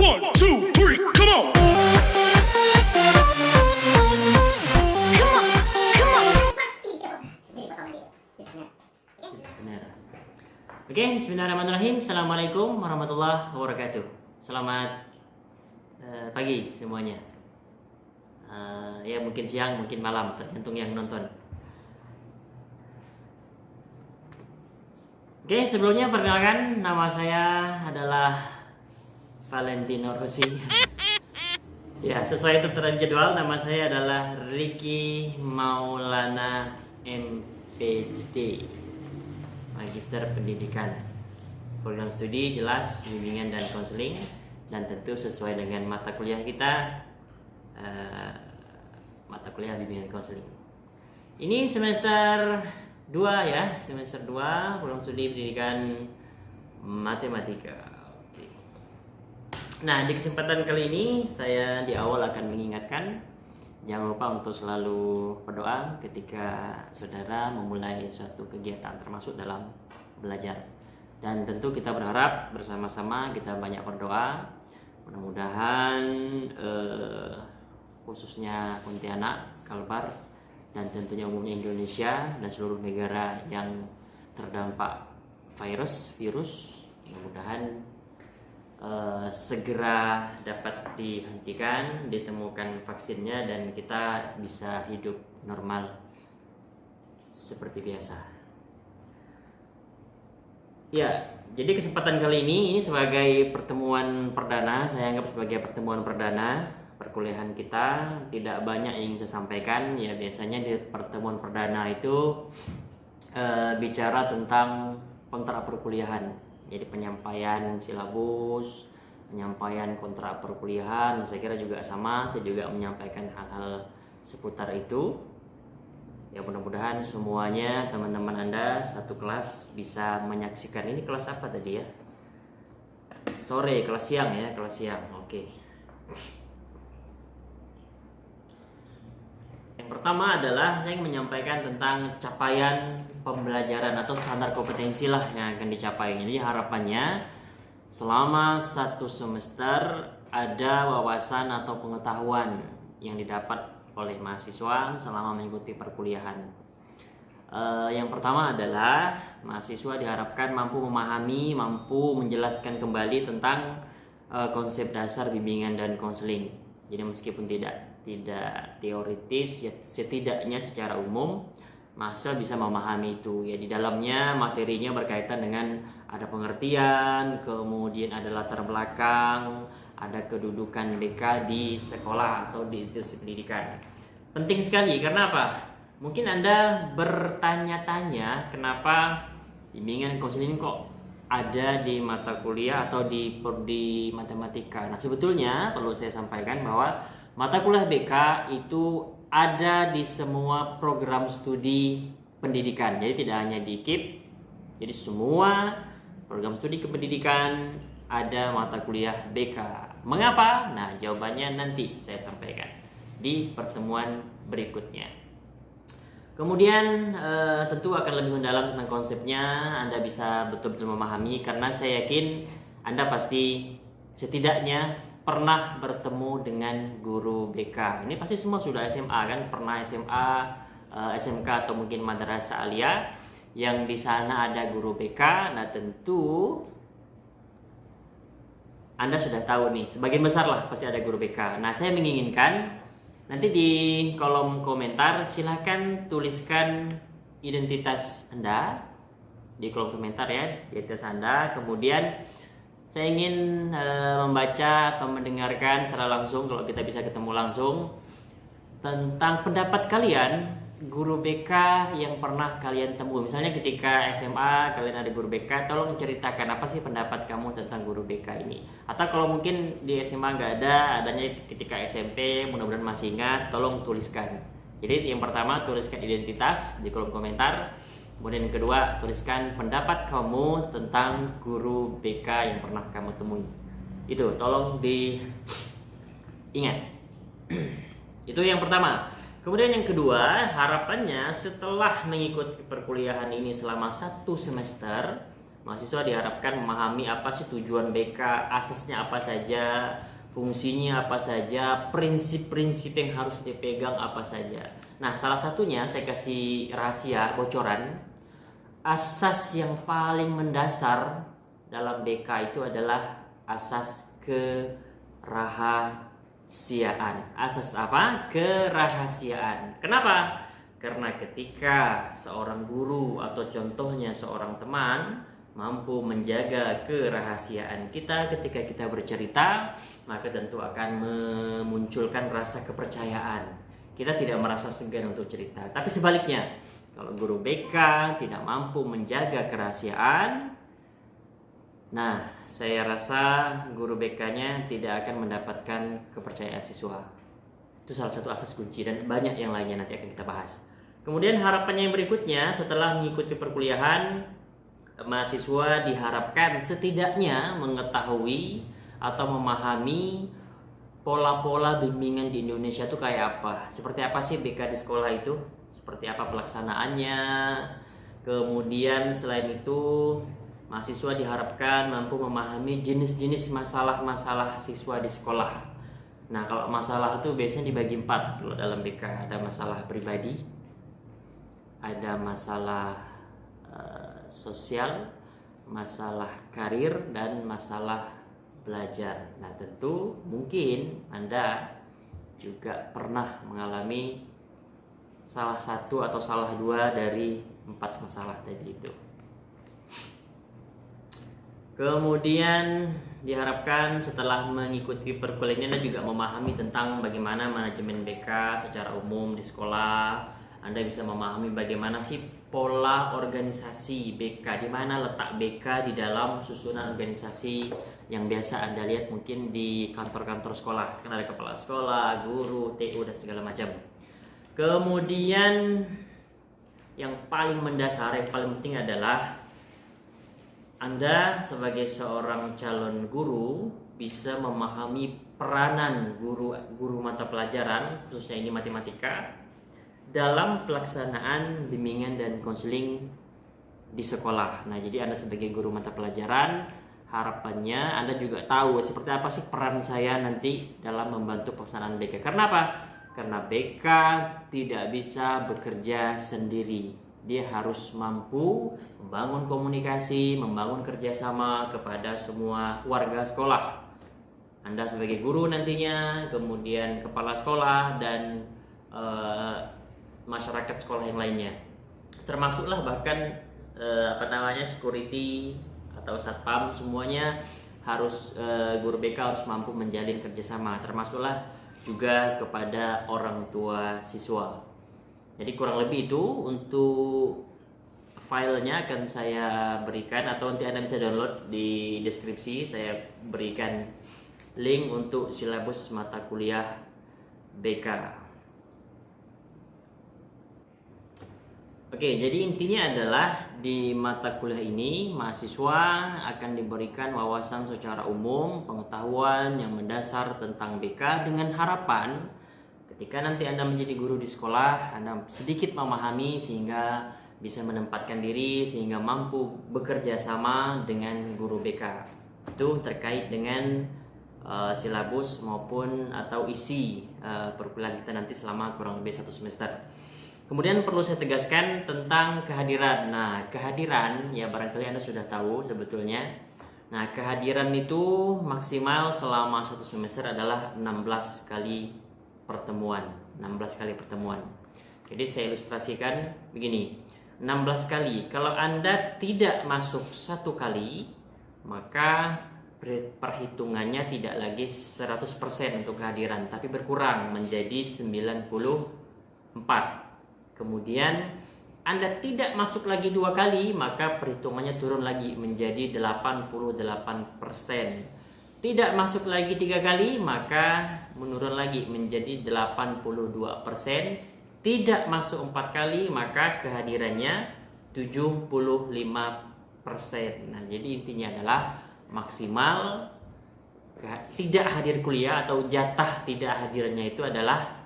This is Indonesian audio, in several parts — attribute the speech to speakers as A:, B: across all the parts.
A: One, two, three, come on.
B: Benar. Oke, bismillahirrahmanirrahim. Assalamualaikum warahmatullahi wabarakatuh. Selamat pagi semuanya. Ya mungkin siang, mungkin malam, tergantung yang nonton. Oke, sebelumnya perkenalkan, nama saya adalah Valentino Rossi. Ya, sesuai tertera jadwal, nama saya adalah Ricky Maulana MPD, Magister Pendidikan. Program studi jelas, bimbingan dan konseling, dan tentu sesuai dengan mata kuliah kita, mata kuliah bimbingan konseling. Ini semester 2 ya, semester 2 program studi pendidikan matematika. Oke. Nah, di kesempatan kali ini saya di awal akan mengingatkan jangan lupa untuk selalu berdoa ketika saudara memulai suatu kegiatan termasuk dalam belajar. Dan tentu kita berharap bersama-sama kita banyak berdoa. Mudah-mudahan khususnya Pontianak, Kalbar, dan tentunya umumnya Indonesia dan seluruh negara yang terdampak virus, mudah-mudahan segera dapat dihentikan, ditemukan vaksinnya, dan kita bisa hidup normal seperti biasa. Ya, jadi kesempatan kali ini sebagai pertemuan perdana, saya anggap sebagai pertemuan perdana perkuliahan kita. Tidak banyak yang ingin saya sampaikan. Ya, biasanya di pertemuan perdana itu bicara tentang kontrak perkuliahan. Jadi penyampaian silabus, penyampaian kontrak perkuliahan, saya kira juga sama. Saya juga menyampaikan hal-hal seputar itu. Ya, mudah-mudahan semuanya teman-teman Anda satu kelas bisa menyaksikan. Ini kelas apa tadi ya? Sore, kelas siang ya, kelas siang. Oke. Pertama adalah saya ingin menyampaikan tentang capaian pembelajaran atau standar kompetensi lah yang akan dicapai. Jadi harapannya selama satu semester ada wawasan atau pengetahuan yang didapat oleh mahasiswa selama mengikuti perkuliahan. Yang pertama adalah mahasiswa diharapkan mampu memahami, mampu menjelaskan kembali tentang konsep dasar bimbingan dan konseling. Jadi meskipun tidak teoritis, ya setidaknya secara umum mahasiswa bisa memahami itu. Ya, di dalamnya materinya berkaitan dengan ada pengertian, kemudian ada latar belakang, ada kedudukan BK di sekolah atau di institusi pendidikan. Penting sekali karena apa? Mungkin Anda bertanya-tanya kenapa bimbingan konseling kok ada di mata kuliah atau di matematika. Nah, sebetulnya perlu saya sampaikan bahwa mata kuliah BK itu ada di semua program studi pendidikan. Jadi tidak hanya di KIP. Jadi semua program studi kependidikan ada mata kuliah BK. Mengapa? Nah, jawabannya nanti saya sampaikan di pertemuan berikutnya. Kemudian tentu akan lebih mendalam tentang konsepnya. Anda bisa betul-betul memahami karena saya yakin Anda pasti setidaknya pernah bertemu dengan guru BK. Ini pasti semua sudah SMA kan, pernah SMA, SMK atau mungkin madrasah aliyah yang di sana ada guru BK. Nah, tentu Anda sudah tahu nih, sebagian besar lah pasti ada guru BK. Nah, saya menginginkan nanti di kolom komentar silahkan tuliskan identitas Anda di kolom komentar ya, identitas Anda. Kemudian saya ingin membaca atau mendengarkan secara langsung, kalau kita bisa ketemu langsung, tentang pendapat kalian guru BK yang pernah kalian temui. Misalnya ketika SMA kalian ada guru BK, tolong ceritakan apa sih pendapat kamu tentang guru BK ini. Atau kalau mungkin di SMA nggak ada, adanya ketika SMP, mudah-mudahan masih ingat, tolong tuliskan. Jadi yang pertama tuliskan identitas di kolom komentar. Kemudian yang kedua, tuliskan pendapat kamu tentang guru BK yang pernah kamu temui. Itu tolong diingat. Itu yang pertama. Kemudian yang kedua, harapannya setelah mengikuti perkuliahan ini selama 1 semester, Mahasiswa diharapkan memahami apa sih tujuan BK, asasnya apa saja, fungsinya apa saja, prinsip-prinsip yang harus dipegang apa saja. Nah, salah satunya saya kasih rahasia, bocoran. Asas yang paling mendasar dalam BK itu adalah asas kerahasiaan. Asas apa? Kerahasiaan. Kenapa? Karena ketika seorang guru atau contohnya seorang teman mampu menjaga kerahasiaan kita ketika kita bercerita, maka tentu akan memunculkan rasa kepercayaan. Kita tidak merasa segan untuk cerita. Tapi sebaliknya, kalau guru BK tidak mampu menjaga kerahasiaan, nah, saya rasa guru BK-nya tidak akan mendapatkan kepercayaan siswa. Itu salah satu asas kunci dan banyak yang lainnya nanti akan kita bahas. Kemudian harapannya yang berikutnya, setelah mengikuti perkuliahan, mahasiswa diharapkan setidaknya mengetahui atau memahami pola-pola bimbingan di Indonesia itu kayak apa. Seperti apa sih BK di sekolah itu? Seperti apa pelaksanaannya? Kemudian selain itu, mahasiswa diharapkan mampu memahami jenis-jenis masalah-masalah siswa di sekolah. Nah, kalau masalah itu biasanya dibagi 4 kalau dalam BK. Ada masalah pribadi, ada masalah sosial, masalah karir, dan masalah belajar. Nah, tentu mungkin Anda juga pernah mengalami salah satu atau salah dua dari 4 masalah tadi itu. Kemudian diharapkan setelah mengikuti perkuliahan Anda juga memahami tentang bagaimana manajemen BK secara umum di sekolah. Anda bisa memahami bagaimana sih pola organisasi BK, di mana letak BK di dalam susunan organisasi yang biasa Anda lihat mungkin di kantor-kantor sekolah. Kan ada kepala sekolah, guru, TU, dan segala macam. Kemudian yang paling mendasar, yang paling penting adalah Anda sebagai seorang calon guru bisa memahami peranan guru mata pelajaran, khususnya ini matematika, dalam pelaksanaan bimbingan dan konseling di sekolah. Nah, jadi Anda sebagai guru mata pelajaran, harapannya Anda juga tahu seperti apa sih peran saya nanti dalam membantu pelaksanaan BK. Karena apa? Karena BK tidak bisa bekerja sendiri. Dia harus mampu membangun komunikasi, membangun kerjasama kepada semua warga sekolah. Anda sebagai guru nantinya, kemudian kepala sekolah, dan masyarakat sekolah yang lainnya, termasuklah bahkan security atau satpam, semuanya harus guru BK harus mampu menjalin kerjasama, termasuklah juga kepada orang tua siswa. Jadi kurang lebih itu untuk filenya akan saya berikan, atau nanti Anda bisa download di deskripsi. Saya berikan link untuk silabus mata kuliah BK. Oke, jadi intinya adalah di mata kuliah ini mahasiswa akan diberikan wawasan secara umum, pengetahuan yang mendasar tentang BK, dengan harapan ketika nanti Anda menjadi guru di sekolah, Anda sedikit memahami sehingga bisa menempatkan diri, sehingga mampu bekerja sama dengan guru BK. Itu terkait dengan silabus maupun atau isi perkuliahan kita nanti selama kurang lebih 1 semester. Kemudian perlu saya tegaskan tentang kehadiran. Nah, kehadiran ya barangkali Anda sudah tahu sebetulnya. Nah, kehadiran itu maksimal selama 1 semester adalah 16 kali pertemuan. 16 kali pertemuan. Jadi saya ilustrasikan begini. 16 kali. Kalau Anda tidak masuk 1 kali, maka perhitungannya tidak lagi 100% untuk kehadiran, tapi berkurang menjadi 94. Kemudian Anda tidak masuk lagi 2 kali, maka perhitungannya turun lagi menjadi 88%. Tidak masuk lagi 3 kali, maka menurun lagi menjadi 82%. Tidak masuk 4 kali, maka kehadirannya 75%. Nah, jadi intinya adalah maksimal tidak hadir kuliah atau jatah tidak hadirnya itu adalah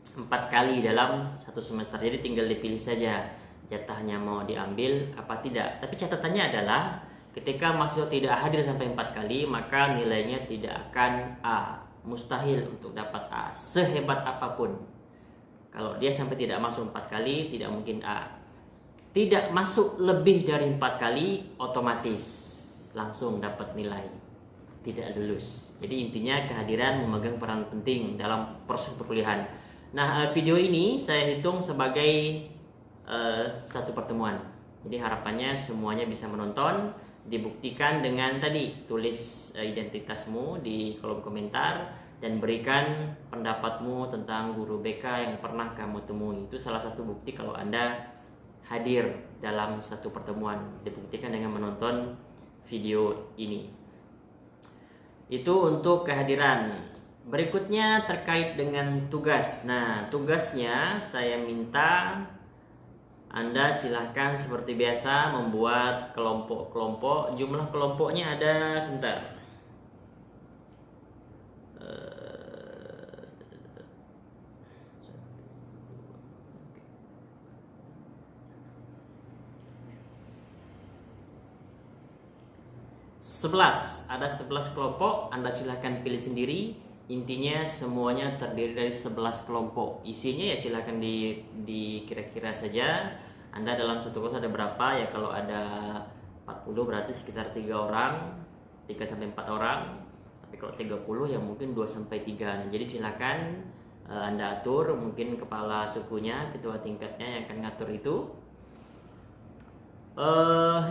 B: 4 kali dalam 1 semester. Jadi tinggal dipilih saja jatahnya mau diambil apa tidak. Tapi catatannya adalah Ketika mahasiswa tidak hadir sampai 4 kali, maka nilainya tidak akan A. Mustahil untuk dapat A, sehebat apapun. Kalau dia sampai tidak masuk 4 kali, tidak mungkin A. Tidak masuk lebih dari 4 kali, otomatis langsung dapat nilai, tidak lulus. Jadi intinya kehadiran memegang peran penting dalam proses perkuliahan. Nah, video ini saya hitung sebagai satu pertemuan. Jadi harapannya semuanya bisa menonton. Dibuktikan dengan tadi, tulis identitasmu di kolom komentar dan berikan pendapatmu tentang guru BK yang pernah kamu temui. Itu salah satu bukti kalau Anda hadir dalam satu pertemuan. Dibuktikan dengan menonton video ini. Itu untuk kehadiran. Berikutnya terkait dengan tugas. Nah, tugasnya saya minta Anda silahkan seperti biasa membuat kelompok-kelompok. Jumlah kelompoknya ada sebentar. Ada 11 kelompok. Anda silahkan pilih sendiri. Intinya semuanya terdiri dari 11 kelompok. Isinya ya silahkan dikira-kira saja. Anda dalam satu kelas ada berapa ya? Kalau ada 40 berarti sekitar 3 orang, 3-4 orang. Tapi kalau 30 ya mungkin 2-3. Nah, jadi silahkan Anda atur, mungkin kepala sukunya, ketua tingkatnya yang akan ngatur itu.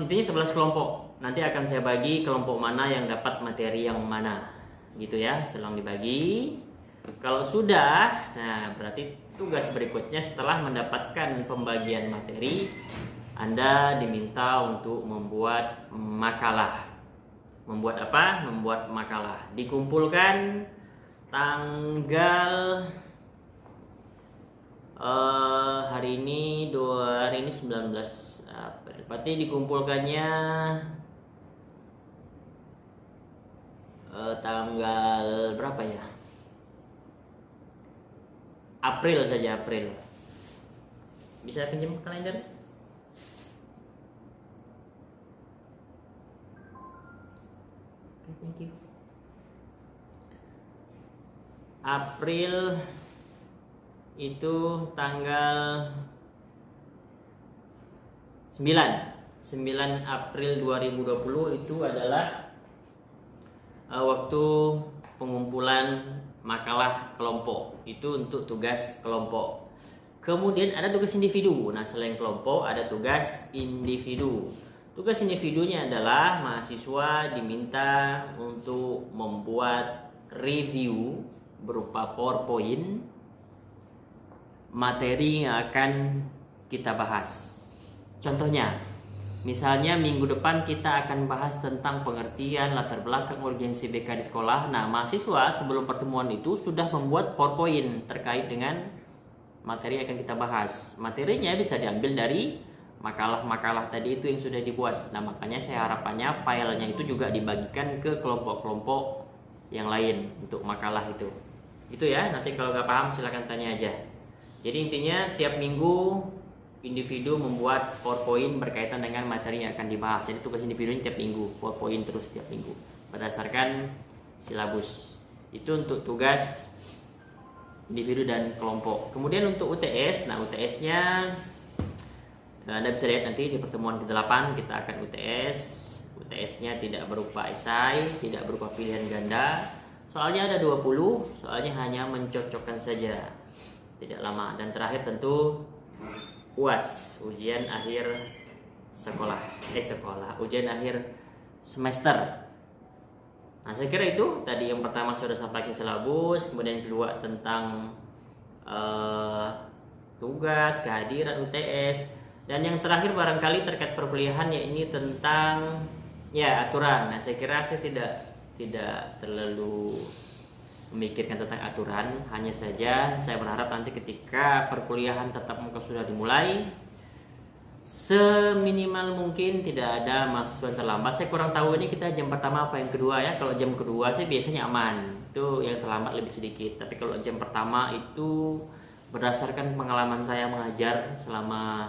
B: Intinya 11 kelompok. Nanti akan saya bagi kelompok mana yang dapat materi yang mana. Gitu ya, selang dibagi. Kalau sudah, nah berarti tugas berikutnya setelah mendapatkan pembagian materi, Anda diminta untuk membuat makalah. Membuat apa? Membuat makalah. Dikumpulkan tanggal hari ini 19 April. Berarti dikumpulkannya tanggal berapa ya? April saja, April. Bisa pinjam kalender? Okay, thank you. April itu tanggal 9 April 2020 itu adalah waktu pengumpulan makalah kelompok. Itu untuk tugas kelompok. Kemudian ada tugas individu. Nah, selain kelompok ada tugas individu. Tugas individunya adalah mahasiswa diminta untuk membuat review berupa PowerPoint materi yang akan kita bahas. Contohnya, misalnya minggu depan kita akan bahas tentang pengertian latar belakang urgensi BK di sekolah. Nah, mahasiswa sebelum pertemuan itu sudah membuat PowerPoint terkait dengan materi yang akan kita bahas. Materinya bisa diambil dari makalah-makalah tadi itu yang sudah dibuat. Nah, makanya saya harapannya filenya itu juga dibagikan ke kelompok-kelompok yang lain untuk makalah itu. Itu ya, nanti kalau nggak paham silahkan tanya aja. Jadi intinya tiap minggu individu membuat PowerPoint berkaitan dengan materi yang akan dibahas. Jadi tugas individunya tiap minggu, PowerPoint terus tiap minggu berdasarkan silabus. Itu untuk tugas individu dan kelompok. Kemudian untuk UTS, nah UTS-nya Anda bisa lihat nanti di pertemuan ke-8 kita akan UTS. UTS-nya tidak berupa esai, tidak berupa pilihan ganda. Soalnya ada 20, soalnya hanya mencocokkan saja. Tidak lama. Dan terakhir tentu UAS, ujian akhir ujian akhir semester. Nah, saya kira itu tadi yang pertama sudah sampaikan silabus, kemudian kedua tentang tugas, kehadiran UTS, dan yang terakhir barangkali terkait perkuliahan ya ini tentang ya aturan. Nah, saya kira saya tidak terlalu memikirkan tentang aturan, hanya saja saya berharap nanti ketika perkuliahan tatap muka sudah dimulai, seminimal mungkin tidak ada mahasiswa yang terlambat. Saya kurang tahu ini kita jam pertama apa yang kedua ya. Kalau jam kedua sih biasanya aman, itu yang terlambat lebih sedikit. Tapi kalau jam pertama itu berdasarkan pengalaman saya mengajar selama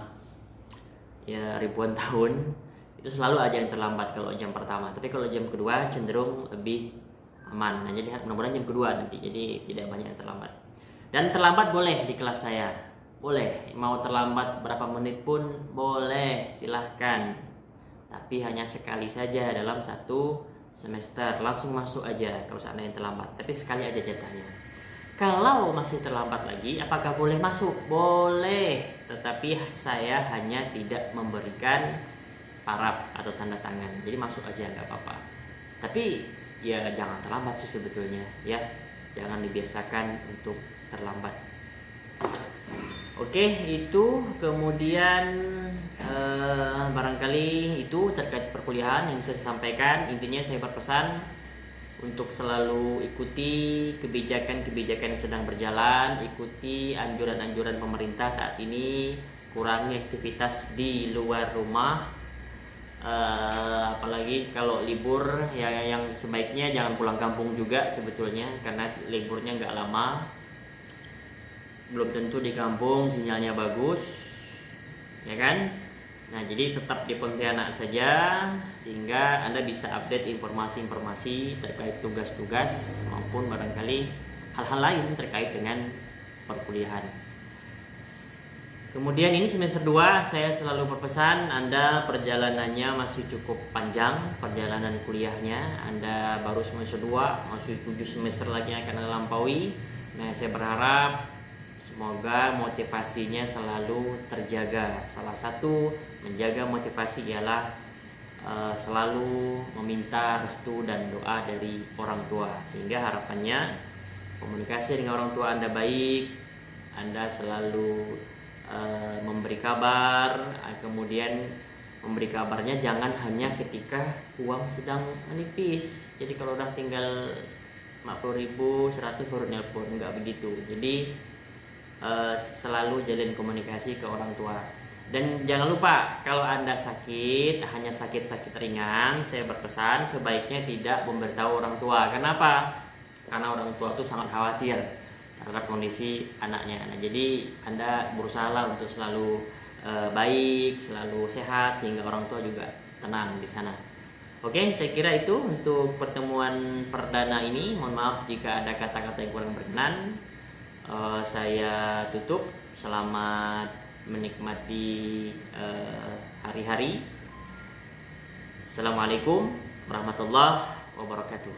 B: ya ribuan tahun, Itu selalu aja yang terlambat kalau jam pertama, tapi kalau jam kedua cenderung lebih aman. Nah, jadi mudah-mudahan jam kedua nanti, jadi tidak banyak yang terlambat. Dan terlambat boleh di kelas saya, boleh, mau terlambat berapa menit pun boleh, silahkan. Tapi hanya sekali saja dalam satu semester, langsung masuk aja kalau seandainya terlambat, tapi sekali aja jatahnya. Kalau masih terlambat lagi, apakah boleh masuk? Boleh, tetapi saya hanya tidak memberikan paraf atau tanda tangan, jadi masuk aja nggak apa-apa. Tapi ya jangan terlambat sih sebetulnya ya, jangan dibiasakan untuk terlambat. Oke, itu kemudian barangkali itu terkait perkuliahan yang saya sampaikan. Intinya saya berpesan untuk selalu ikuti kebijakan-kebijakan yang sedang berjalan, ikuti anjuran-anjuran pemerintah saat ini, kurangi aktivitas di luar rumah. Apalagi kalau libur ya, yang sebaiknya jangan pulang kampung juga sebetulnya, karena liburnya nggak lama, belum tentu di kampung sinyalnya bagus, ya kan? Nah, jadi tetap di Pontianak saja sehingga Anda bisa update informasi-informasi terkait tugas-tugas maupun barangkali hal-hal lain terkait dengan perkuliahan. Kemudian ini semester 2 saya selalu berpesan, Anda perjalanannya masih cukup panjang, perjalanan kuliahnya. Anda baru semester 2, masih 7 semester lagi yang akan Anda lampaui. Nah, saya berharap semoga motivasinya selalu terjaga. Salah satu menjaga motivasi ialah selalu meminta restu dan doa dari orang tua, sehingga harapannya komunikasi dengan orang tua Anda baik, Anda selalu memberi kabar, kemudian memberi kabarnya jangan hanya ketika uang sedang menipis. Jadi kalau udah tinggal 50.000, 100 baru nelpon, enggak begitu. Jadi selalu jalin komunikasi ke orang tua. Dan jangan lupa kalau Anda sakit, hanya sakit-sakit ringan, saya berpesan sebaiknya tidak memberitahu orang tua. Kenapa? Karena orang tua itu sangat khawatir terhadap kondisi anaknya. Nah, jadi Anda berusahalah untuk selalu baik, selalu sehat, sehingga orang tua juga tenang di sana. Oke, saya kira itu untuk pertemuan perdana ini. Mohon maaf jika ada kata-kata yang kurang berkenan. Saya tutup. Selamat menikmati hari-hari. Assalamualaikum warahmatullahi wabarakatuh.